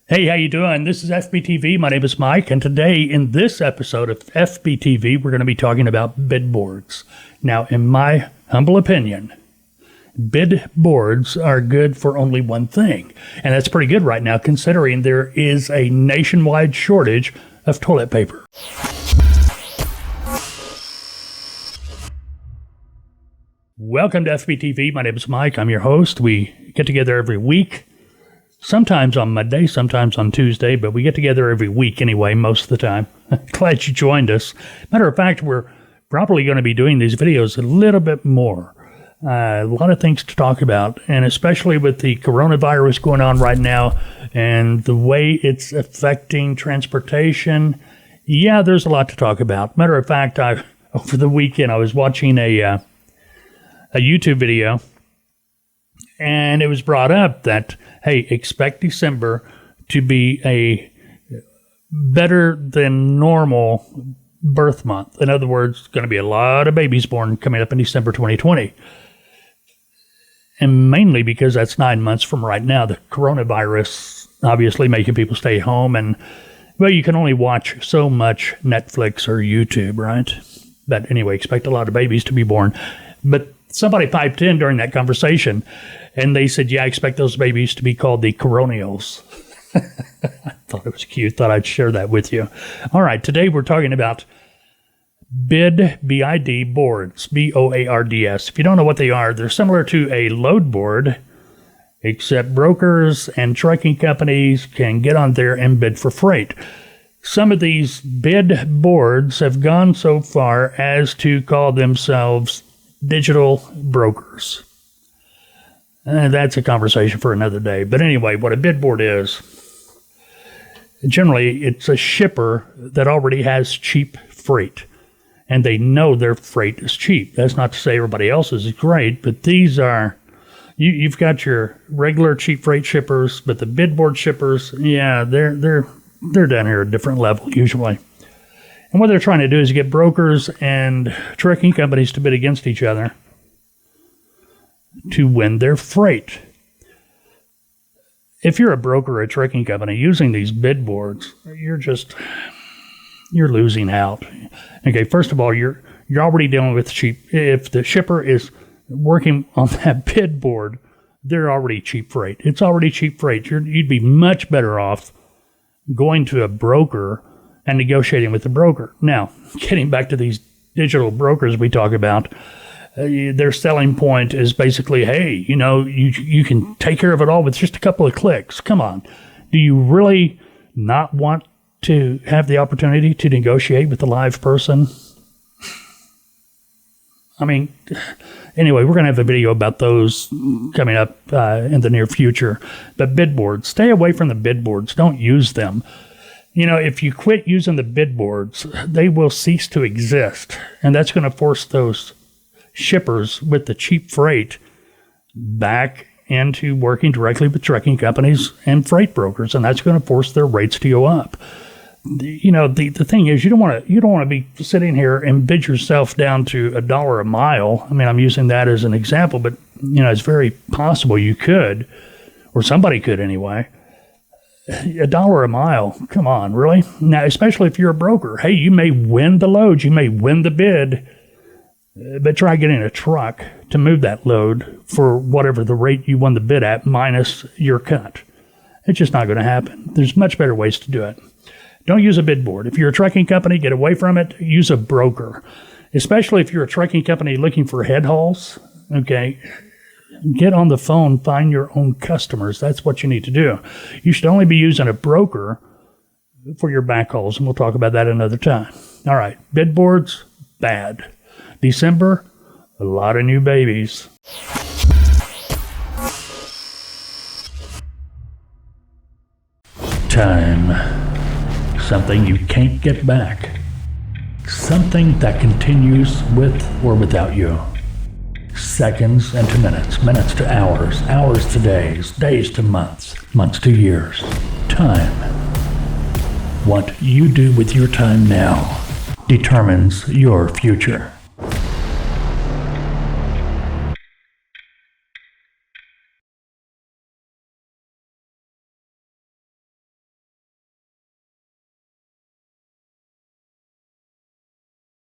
Hey, how you doing? This is FBTV. My name is Mike, and today in this episode of FBTV, we're going to be talking about bid boards. Now, in my humble opinion, bid boards are good for only one thing, and that's pretty good right now considering there is a nationwide shortage of toilet paper. Welcome to FBTV. My name is Mike. I'm your host. We get together every week. Sometimes on Monday, sometimes on Tuesday, but we get together every week anyway, most of the time. Glad you joined us. Matter of fact, we're probably going to be doing these videos a little bit more. A lot of things to talk about, and especially with the coronavirus going on right now and the way it's affecting transportation. Yeah, there's a lot to talk about. Matter of fact, over the weekend, I was watching a YouTube video, and it was brought up that, hey, expect December to be a better than normal birth month. In other words, going to be a lot of babies born coming up in December 2020. And mainly because that's 9 months from right now. The coronavirus obviously making people stay home. And, well, you can only watch so much Netflix or YouTube, right? But anyway, expect a lot of babies to be born. But somebody piped in during that conversation, and they said, yeah, I expect those babies to be called the coronials. I thought it was cute. Thought I'd share that with you. All right, today we're talking about BID boards, B-O-A-R-D-S. If you don't know what they are, they're similar to a load board, except brokers and trucking companies can get on there and bid for freight. Some of these bid boards have gone so far as to call themselves digital brokers. That's a conversation for another day. But anyway, what a bid board is, generally it's a shipper that already has cheap freight, and they know their freight is cheap. That's not to say everybody else's is great, but these are, you've got your regular cheap freight shippers, but the bid board shippers, yeah, they're down here at a different level usually. And what they're trying to do is get brokers and trucking companies to bid against each other to win their freight. If you're a broker or a trucking company using these bid boards, you're losing out. Okay, first of all, you're already dealing with cheap. If the shipper is working on that bid board, they're already cheap freight. It's already cheap freight. You'd be much better off going to a broker and negotiating with the broker. Now, getting back to these digital brokers we talk about, their selling point is basically, hey, you can take care of it all with just a couple of clicks. Come on. Do you really not want to have the opportunity to negotiate with a live person? I mean, anyway, we're going to have a video about those coming up in the near future. But bid boards, stay away from the bid boards. Don't use them. If you quit using the bid boards, they will cease to exist. And that's going to force those shippers with the cheap freight back into working directly with trucking companies and freight brokers. And that's going to force their rates to go up. The thing is, you don't want to be sitting here and bid yourself down to $1 a mile. I mean, I'm using that as an example, but, it's very possible you could, or somebody could anyway. $1 a mile. Come on, really? Now, especially if you're a broker. Hey, you may win the load. You may win the bid, but try getting a truck to move that load for whatever the rate you won the bid at minus your cut. It's just not going to happen. There's much better ways to do it. Don't use a bid board. If you're a trucking company, get away from it. Use a broker, especially if you're a trucking company looking for head hauls. Okay. Get on the phone, find your own customers. That's what you need to do. You should only be using a broker for your backhauls, and we'll talk about that another time. All right, bid boards, bad. December, a lot of new babies. Time. Something you can't get back. Something that continues with or without you. Seconds into minutes, minutes to hours, hours to days, days to months, months to years. Time. What you do with your time now determines your future.